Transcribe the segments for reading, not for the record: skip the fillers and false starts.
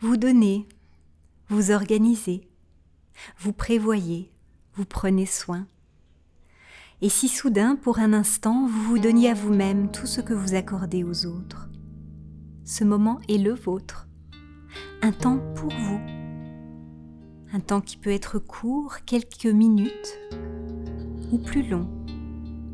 Vous donnez, vous organisez, vous prévoyez, vous prenez soin. Et si soudain, pour un instant, vous vous donniez à vous-même tout ce que vous accordez aux autres, ce moment est le vôtre, un temps pour vous, un temps qui peut être court, quelques minutes, ou plus long,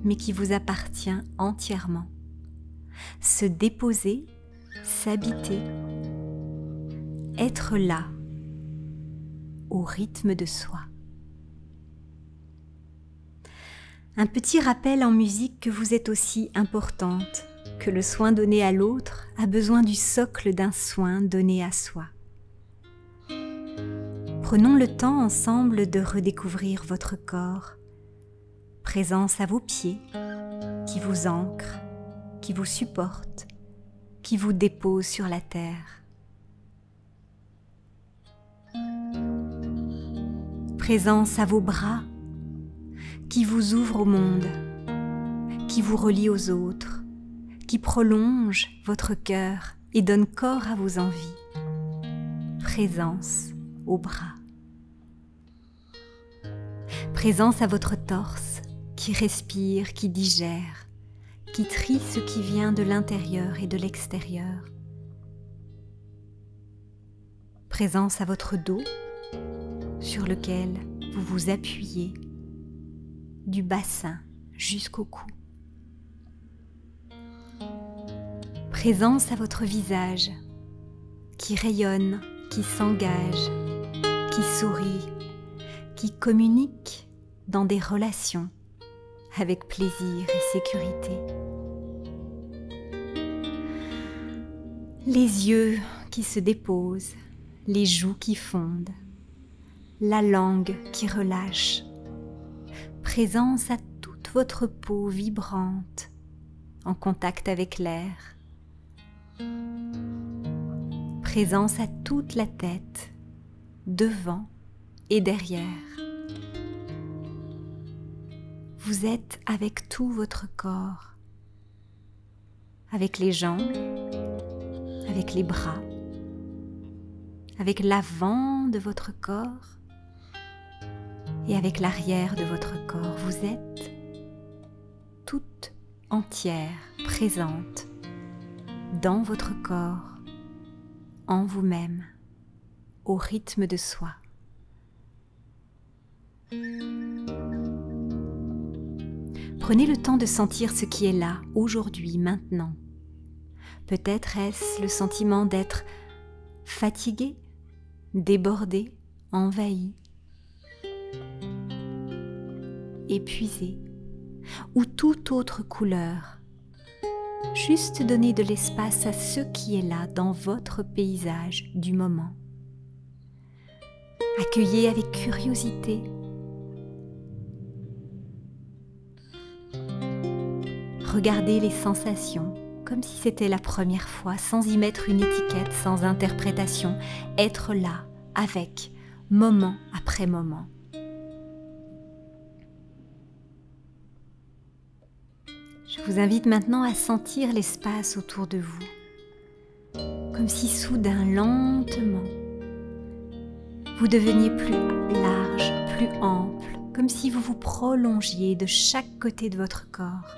mais qui vous appartient entièrement. Se déposer, s'habiter, être là, au rythme de soi. Un petit rappel en musique que vous êtes aussi importante, que le soin donné à l'autre a besoin du socle d'un soin donné à soi. Prenons le temps ensemble de redécouvrir votre corps, présence à vos pieds, qui vous ancre, qui vous supporte, qui vous dépose sur la terre. Présence à vos bras, qui vous ouvrent au monde, qui vous relie aux autres, qui prolonge votre cœur et donne corps à vos envies. Présence aux bras. Présence à votre torse, qui respire, qui digère, qui trie ce qui vient de l'intérieur et de l'extérieur. Présence à votre dos, sur lequel vous vous appuyez, du bassin jusqu'au cou. Présence à votre visage, qui rayonne, qui s'engage, qui sourit, qui communique dans des relations avec plaisir et sécurité. Les yeux qui se déposent, les joues qui fondent, la langue qui relâche. Présence à toute votre peau vibrante, en contact avec l'air. Présence à toute la tête, devant et derrière. Vous êtes avec tout votre corps, avec les jambes, avec les bras, avec l'avant de votre corps et avec l'arrière de votre corps. Vous êtes toute entière, présente dans votre corps, en vous-même, au rythme de soi. Prenez le temps de sentir ce qui est là, aujourd'hui, maintenant. Peut-être est-ce le sentiment d'être fatigué, débordé, envahi, épuisé, ou toute autre couleur. Juste donner de l'espace à ce qui est là dans votre paysage du moment. Accueillez avec curiosité. Regardez les sensations comme si c'était la première fois, sans y mettre une étiquette, sans interprétation. Être là, avec, moment après moment. Je vous invite maintenant à sentir l'espace autour de vous, comme si soudain, lentement, vous deveniez plus large, plus ample, comme si vous vous prolongiez de chaque côté de votre corps.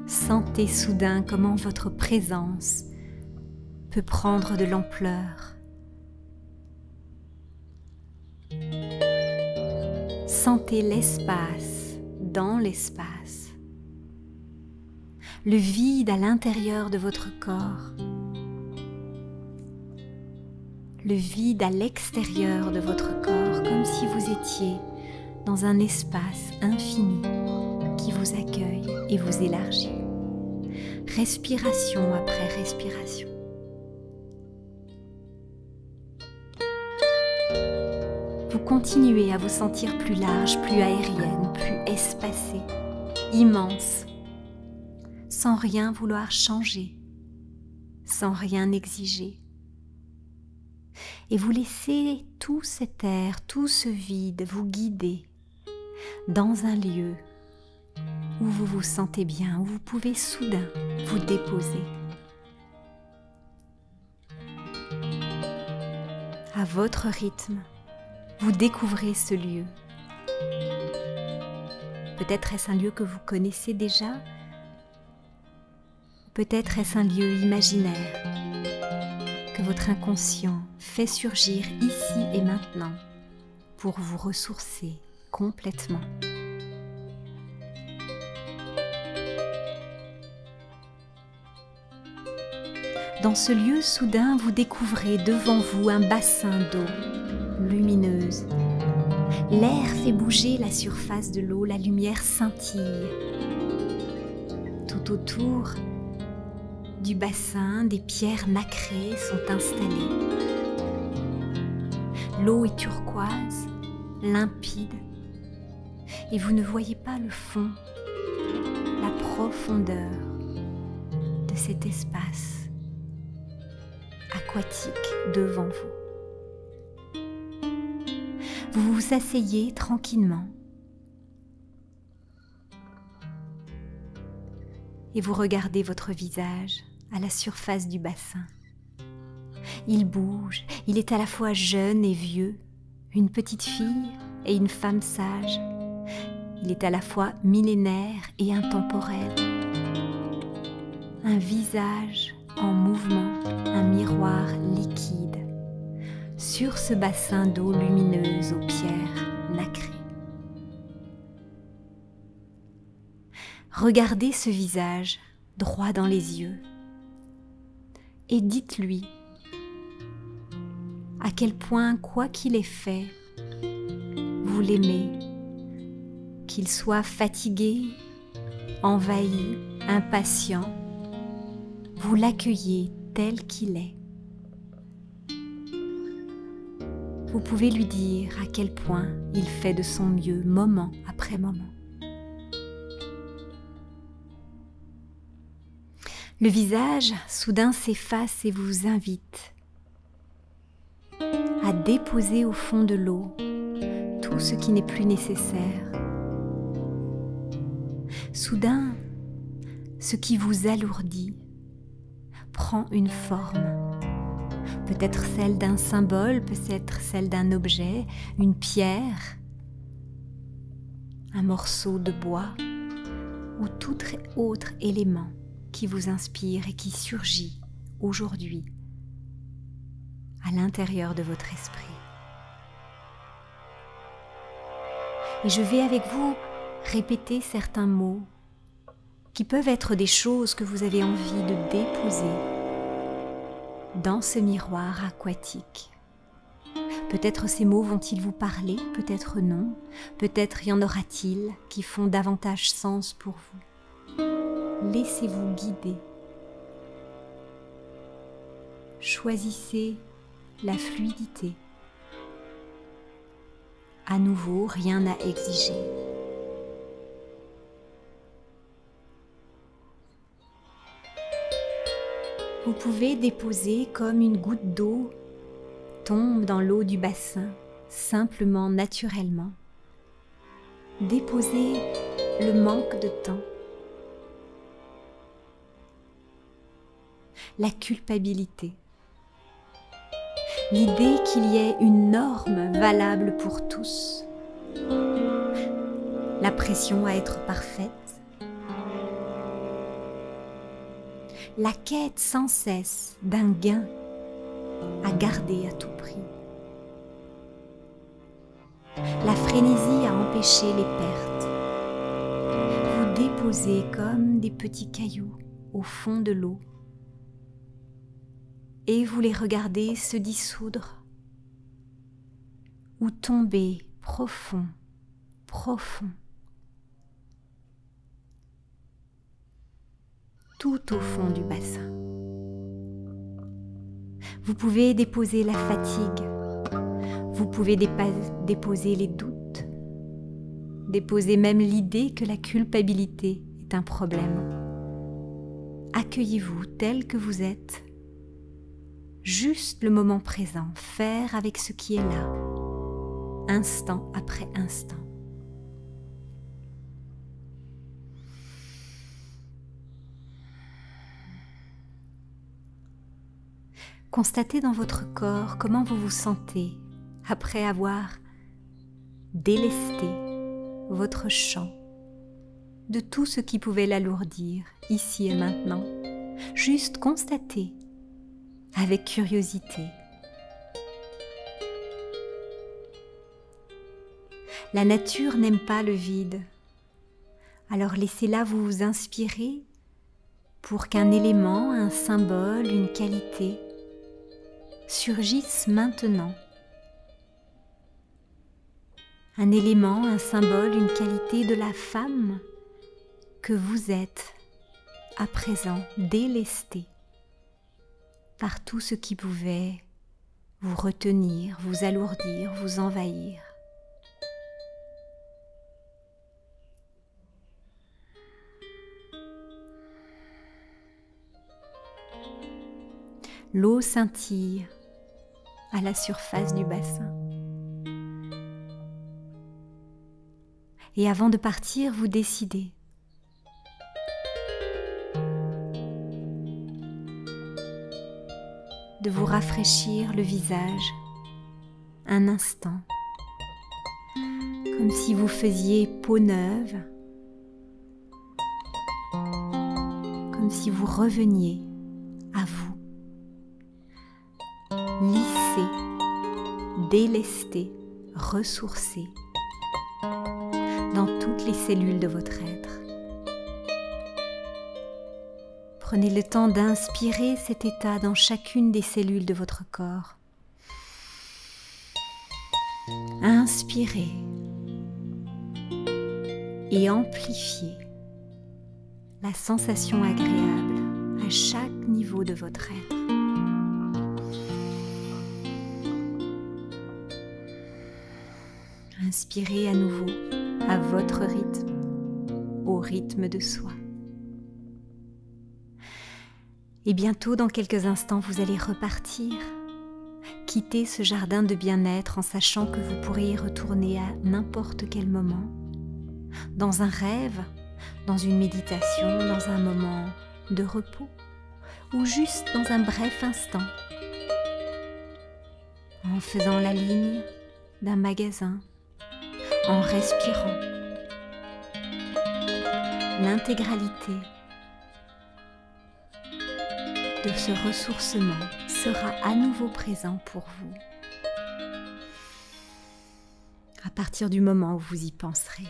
Sentez soudain comment votre présence peut prendre de l'ampleur. Sentez l'espace dans l'espace, le vide à l'intérieur de votre corps, le vide à l'extérieur de votre corps, comme si vous étiez dans un espace infini qui vous accueille et vous élargit. Respiration après respiration. Vous continuez à vous sentir plus large, plus aérienne, plus espacée, immense, sans rien vouloir changer, sans rien exiger. Et vous laissez tout cet air, tout ce vide vous guider dans un lieu où vous vous sentez bien, où vous pouvez soudain vous déposer. À votre rythme, vous découvrez ce lieu. Peut-être est-ce un lieu que vous connaissez déjà, peut-être est-ce un lieu imaginaire que votre inconscient fait surgir ici et maintenant pour vous ressourcer complètement. Dans ce lieu, soudain, vous découvrez devant vous un bassin d'eau lumineuse. L'air fait bouger la surface de l'eau, la lumière scintille. Tout autour du bassin, des pierres nacrées sont installées. L'eau est turquoise, limpide, et vous ne voyez pas le fond, la profondeur de cet espace aquatique devant vous. Vous vous asseyez tranquillement et vous regardez votre visage à la surface du bassin. Il bouge, il est à la fois jeune et vieux, une petite fille et une femme sage. Il est à la fois millénaire et intemporel. Un visage en mouvement, un miroir liquide, sur ce bassin d'eau lumineuse aux pierres nacrées. Regardez ce visage droit dans les yeux et dites-lui à quel point, quoi qu'il ait fait, vous l'aimez, qu'il soit fatigué, envahi, impatient, vous l'accueillez tel qu'il est. Vous pouvez lui dire à quel point il fait de son mieux moment après moment. Le visage soudain s'efface et vous invite à déposer au fond de l'eau tout ce qui n'est plus nécessaire. Soudain, ce qui vous alourdit prend une forme, peut-être celle d'un symbole, peut-être celle d'un objet, une pierre, un morceau de bois ou tout autre élément qui vous inspire et qui surgit aujourd'hui à l'intérieur de votre esprit. Et je vais avec vous répéter certains mots qui peuvent être des choses que vous avez envie de déposer dans ce miroir aquatique. Peut-être ces mots vont-ils vous parler, peut-être non, peut-être y en aura-t-il qui font davantage sens pour vous. Laissez-vous guider. Choisissez la fluidité. À nouveau, rien à exiger. Vous pouvez déposer comme une goutte d'eau tombe dans l'eau du bassin, simplement, naturellement. Déposez le manque de temps, la culpabilité, l'idée qu'il y ait une norme valable pour tous, la pression à être parfaite, la quête sans cesse d'un gain à garder à tout prix, la frénésie à empêcher les pertes. Vous déposez comme des petits cailloux au fond de l'eau et vous les regardez se dissoudre ou tomber profond, profond, tout au fond du bassin. Vous pouvez déposer la fatigue, vous pouvez déposer les doutes, déposer même l'idée que la culpabilité est un problème. Accueillez-vous tel que vous êtes, juste le moment présent, faire avec ce qui est là, instant après instant. Constatez dans votre corps comment vous vous sentez après avoir délesté votre champ de tout ce qui pouvait l'alourdir ici et maintenant. Juste constatez avec curiosité. La nature n'aime pas le vide, alors laissez-la vous inspirer pour qu'un élément, un symbole, une qualité surgisse maintenant. Un élément, un symbole, une qualité de la femme que vous êtes à présent délestée par tout ce qui pouvait vous retenir, vous alourdir, vous envahir. L'eau scintille à la surface du bassin. Et avant de partir, vous décidez de vous rafraîchir le visage un instant, comme si vous faisiez peau neuve, comme si vous reveniez à vous, lissé, délesté, ressourcé dans toutes les cellules de votre être. Prenez le temps d'inspirer cet état dans chacune des cellules de votre corps. Inspirez et amplifiez la sensation agréable à chaque niveau de votre être. Inspirez à nouveau à votre rythme, au rythme de soi. Et bientôt, dans quelques instants, vous allez repartir, quitter ce jardin de bien-être en sachant que vous pourrez y retourner à n'importe quel moment, dans un rêve, dans une méditation, dans un moment de repos, ou juste dans un bref instant, en faisant la ligne d'un magasin, en respirant. L'intégralité de ce ressourcement sera à nouveau présent pour vous à partir du moment où vous y penserez.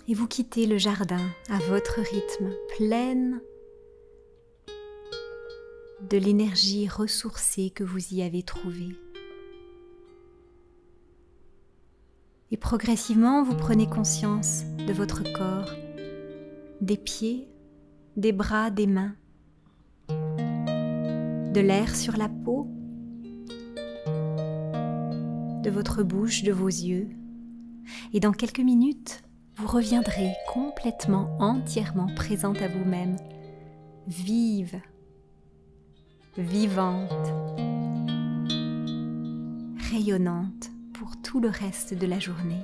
Et vous quittez le jardin à votre rythme, pleine de l'énergie ressourcée que vous y avez trouvée. Et progressivement, vous prenez conscience de votre corps, des pieds, des bras, des mains, de l'air sur la peau, de votre bouche, de vos yeux. Et dans quelques minutes, vous reviendrez complètement, entièrement présente à vous-même, vive, vivante, rayonnante pour tout le reste de la journée.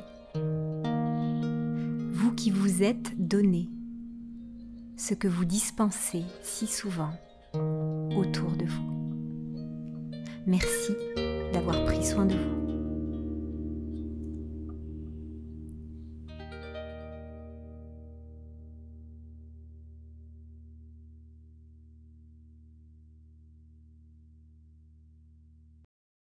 Vous qui vous êtes donné ce que vous dispensez si souvent autour de vous. Merci d'avoir pris soin de vous.